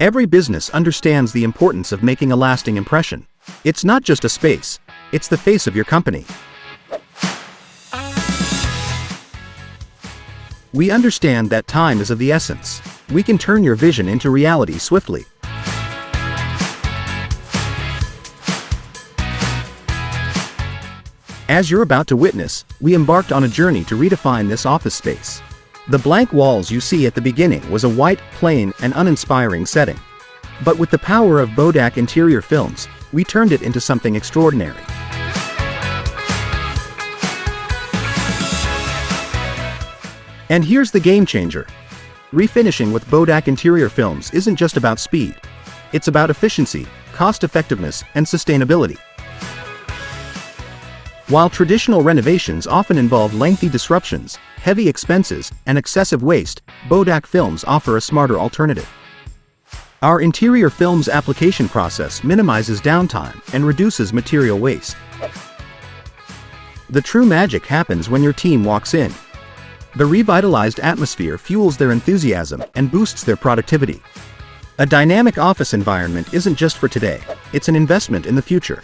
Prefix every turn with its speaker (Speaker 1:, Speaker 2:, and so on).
Speaker 1: Every business understands the importance of making a lasting impression. It's not just a space, it's the face of your company. We understand that time is of the essence. We can turn your vision into reality swiftly. As you're about to witness, we embarked on a journey to redefine this office space. The blank walls you see at the beginning was a white, plain, and uninspiring setting. But with the power of Bodaq interior films, we turned it into something extraordinary. And here's the game changer. Refinishing with Bodaq interior films isn't just about speed. It's about efficiency, cost-effectiveness, and sustainability. While traditional renovations often involve lengthy disruptions, heavy expenses, and excessive waste, Bodaq films offer a smarter alternative. Our interior films application process minimizes downtime and reduces material waste. The true magic happens when your team walks in. The revitalized atmosphere fuels their enthusiasm and boosts their productivity. A dynamic office environment isn't just for today, it's an investment in the future.